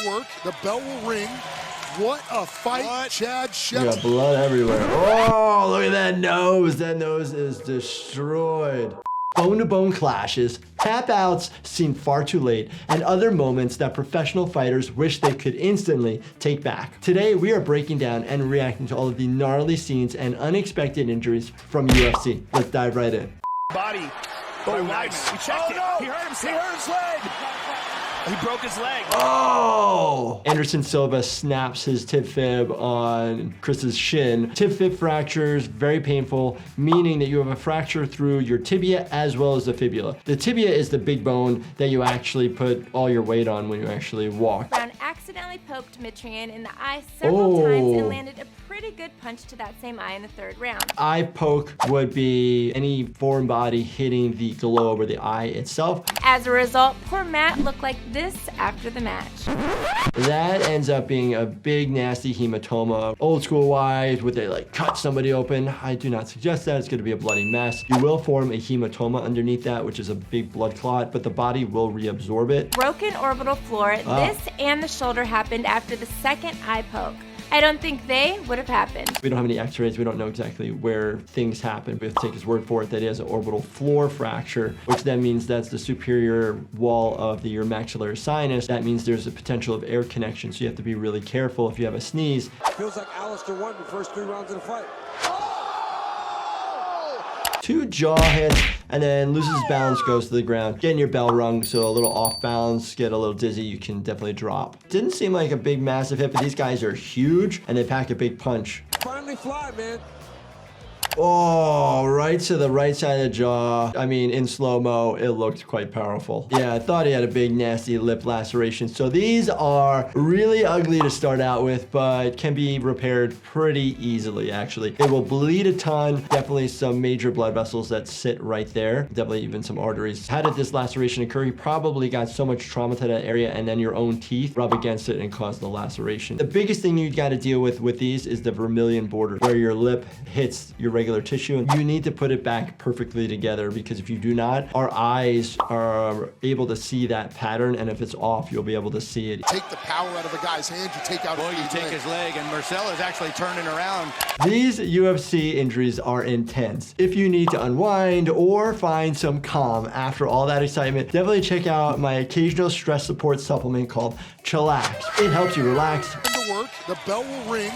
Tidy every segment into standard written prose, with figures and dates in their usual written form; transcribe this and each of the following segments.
to work. The bell will ring. What a fight, what? Chad Shepard. You got blood everywhere. Oh, look at that nose. That nose is destroyed. Bone-to-bone clashes, tap-outs seen far too late, and other moments that professional fighters wish they could instantly take back. Today, we are breaking down and reacting to all of the gnarly scenes and unexpected injuries from UFC. Let's dive right in. Body. Oh, nice. He checked it. No. He hurt himself. He hurt his leg. He broke his leg. Oh! Anderson Silva snaps his tib fib on Chris's shin. Tib fib fractures, very painful, meaning that you have a fracture through your tibia as well as the fibula. The tibia is the big bone that you actually put all your weight on when you actually walk. Brown accidentally poked Mitrione in the eye several times and landed a pretty good punch to that same eye in the third round. Eye poke would be any foreign body hitting the globe or the eye itself. As a result, poor Matt looked like this after the match. That ends up being a big nasty hematoma. Old school wise, would they like cut somebody open? I do not suggest that. It's going to be a bloody mess. You will form a hematoma underneath that, which is a big blood clot, but the body will reabsorb it. Broken orbital floor. This and the shoulder happened after the second eye poke. I don't think they would have happened. We don't have any x-rays. We don't know exactly where things happen. We have to take his word for it that he has an orbital floor fracture, which then means that's the superior wall of your maxillary sinus. That means there's a potential of air connection, so you have to be really careful if you have a sneeze. Feels like Alistair won the first 3 rounds of the fight. 2 jaw hits, and then loses balance, goes to the ground. Getting your bell rung, so a little off balance, get a little dizzy, you can definitely drop. Didn't seem like a big, massive hit, but these guys are huge, and they pack a big punch. Finally fly, man. Oh, right to the right side of the jaw. I mean, in slow-mo, it looked quite powerful. Yeah, I thought he had a big, nasty lip laceration. So these are really ugly to start out with, but can be repaired pretty easily, actually. It will bleed a ton. Definitely some major blood vessels that sit right there. Definitely even some arteries. How did this laceration occur? He probably got so much trauma to that area, and then your own teeth rub against it and cause the laceration. The biggest thing you got to deal with these is the vermilion border, where your lip hits your regular tissue, and you need to put it back perfectly together, because if you do not, our eyes are able to see that pattern, and if it's off, you'll be able to see it. Take the power out of a guy's hand, you take out his leg, and Marcelo's actually turning around. These UFC injuries are intense. If you need to unwind or find some calm after all that excitement, definitely check out my occasional stress support supplement called Chillax. It helps you relax. To work, the bell will ring.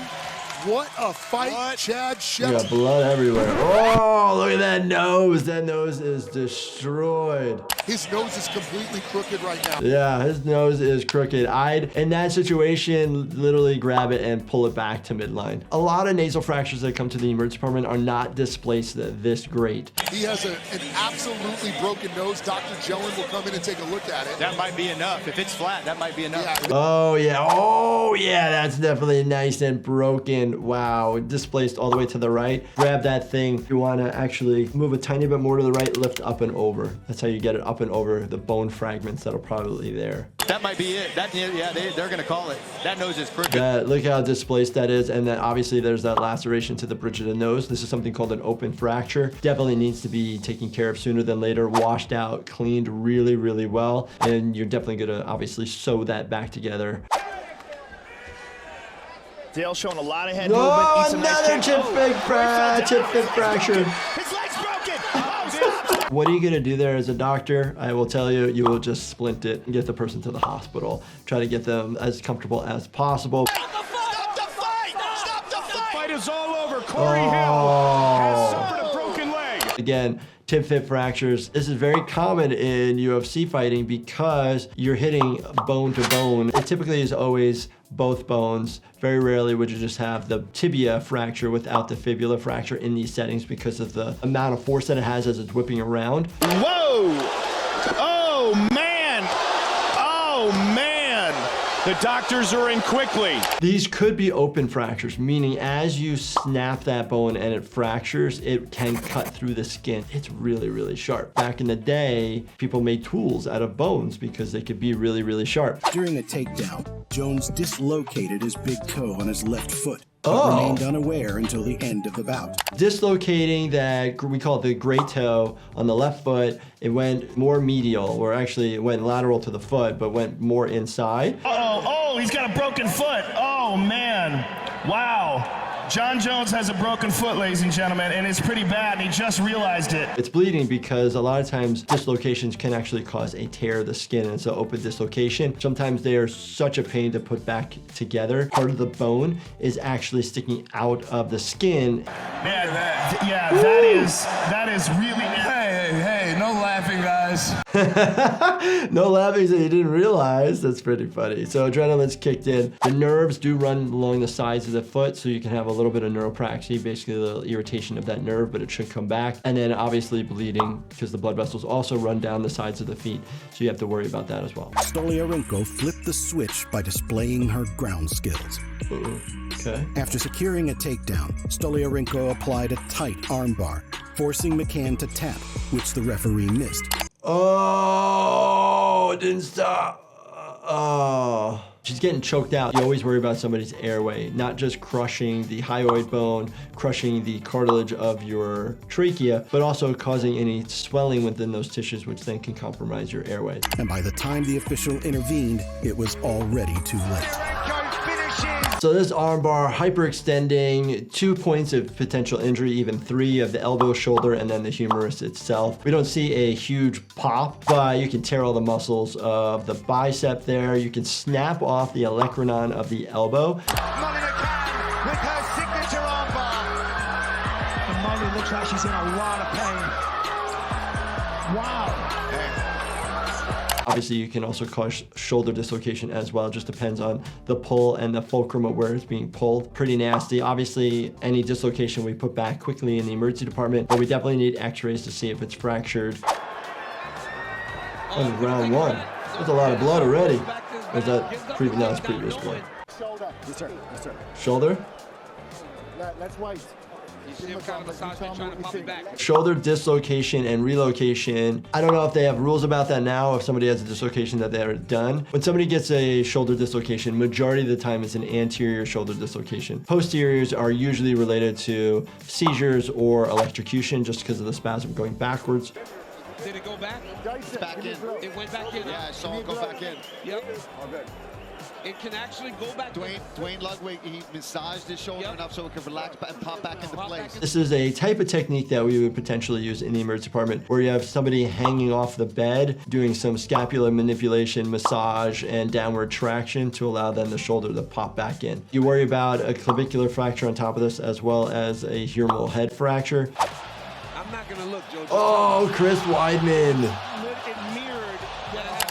What a fight, what? Chad Shepard. You got blood everywhere. Oh, look at that nose. That nose is destroyed. His nose is completely crooked right now. Yeah, his nose is crooked. I'd, in that situation, literally grab it and pull it back to midline. A lot of nasal fractures that come to the emergency department are not displaced this great. He has an absolutely broken nose. Dr. Jellen will come in and take a look at it. That might be enough. If it's flat, that might be enough. Yeah. Oh, yeah. Oh, yeah. That's definitely nice and broken. Wow. Displaced all the way to the right. Grab that thing. If you want to actually move a tiny bit more to the right, lift up and over. That's how you get it up and over the bone fragments that are probably there. That might be it. Yeah, they're going to call it. That nose is crooked. Look how displaced that is. And then obviously there's that laceration to the bridge of the nose. This is something called an open fracture. Definitely needs to be taken care of sooner than later. Washed out, cleaned really, really well. And you're definitely going to obviously sew that back together. Dale showing a lot of head movement. Another chip fib fracture. His leg's broken. What are you gonna do there as a doctor? I will tell you, you will just splint it and get the person to the hospital. Try to get them as comfortable as possible. Stop the fight! Stop the fight! Stop the fight! The fight is all over. Corey Hill has suffered a broken leg. Again, tib fib fractures. This is very common in UFC fighting because you're hitting bone to bone. It typically is always both bones. Very rarely would you just have the tibia fracture without the fibula fracture in these settings because of the amount of force that it has as it's whipping around. Whoa! Oh, man! Oh, man! The doctors are in quickly. These could be open fractures, meaning as you snap that bone and it fractures, it can cut through the skin. It's really, really sharp. Back in the day, people made tools out of bones because they could be really, really sharp. During the takedown, Jones dislocated his big toe on his left foot. Oh. Remained unaware until the end of the bout. Dislocating that, we call it the great toe on the left foot, it went more medial, or actually it went lateral to the foot, but went more inside. Oh, Oh, he's got a broken foot. Oh, man. Wow. John Jones has a broken foot, ladies and gentlemen, and it's pretty bad, and he just realized it. It's bleeding because a lot of times dislocations can actually cause a tear of the skin, and it's an open dislocation. Sometimes they are such a pain to put back together. Part of the bone is actually sticking out of the skin. Man, that is really... Hey, no laughing, guys. No laughing that you didn't realize. That's pretty funny. So adrenaline's kicked in. The nerves do run along the sides of the foot, so you can have a little bit of neuropraxia, basically a little irritation of that nerve, but it should come back. And then obviously bleeding because the blood vessels also run down the sides of the feet, so you have to worry about that as well. Stoliarenko flipped the switch by displaying her ground skills. Okay. After securing a takedown, Stoliarenko applied a tight armbar, forcing McCann to tap, which the referee missed. Oh, it didn't stop. Oh. She's getting choked out. You always worry about somebody's airway, not just crushing the hyoid bone, crushing the cartilage of your trachea, but also causing any swelling within those tissues, which then can compromise your airway. And by the time the official intervened, it was already too late. So this armbar hyperextending, 2 points of potential injury, even 3 of the elbow, shoulder, and then the humerus itself. We don't see a huge pop, but you can tear all the muscles of the bicep there. You can snap off the olecranon of the elbow. Molly McCann with her signature armbar. And Molly looks like she's in a lot of pain. Wow. Obviously, you can also cause shoulder dislocation as well. It just depends on the pull and the fulcrum of where it's being pulled. Pretty nasty. Obviously, any dislocation we put back quickly in the emergency department, but we definitely need x-rays to see if it's fractured. Oh, round 1. There's a lot of blood already. Or is that previous? No, it's previous blood. Shoulder. Yes, sir. Yes, sir. Shoulder? Let's wait. Shoulder dislocation and relocation. I don't know if they have rules about that now, if somebody has a dislocation that they're done. When somebody gets a shoulder dislocation, majority of the time it's an anterior shoulder dislocation. Posteriors are usually related to seizures or electrocution just because of the spasm going backwards. Did it go back? It's back in. It went back in. Yeah, I saw it go back in. Yep. It can actually go back. Dwayne Ludwig, he massaged his shoulder enough so it could relax and pop back into place. This is a type of technique that we would potentially use in the emergency department where you have somebody hanging off the bed doing some scapular manipulation, massage, and downward traction to allow then the shoulder to pop back in. You worry about a clavicular fracture on top of this as well as a humeral head fracture. I'm not gonna look, Joe. Oh, Chris Weidman.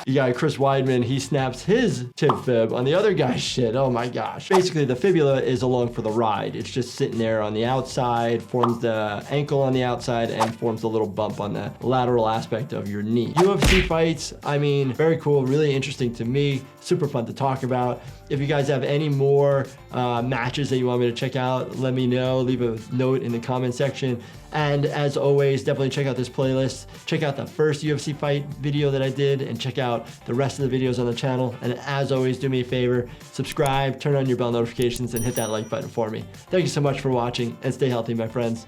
You got Chris Weidman, he snaps his tib fib on the other guy's shit. Oh my gosh. Basically, the fibula is along for the ride. It's just sitting there on the outside, forms the ankle on the outside, and forms a little bump on the lateral aspect of your knee. UFC fights, I mean, very cool, really interesting to me, super fun to talk about. If you guys have any more matches that you want me to check out, let me know. Leave a note in the comment section. And as always, definitely check out this playlist. Check out the first UFC fight video that I did and check out the rest of the videos on the channel. And as always, do me a favor, subscribe, turn on your bell notifications, and hit that like button for me. Thank you so much for watching, and stay healthy, my friends.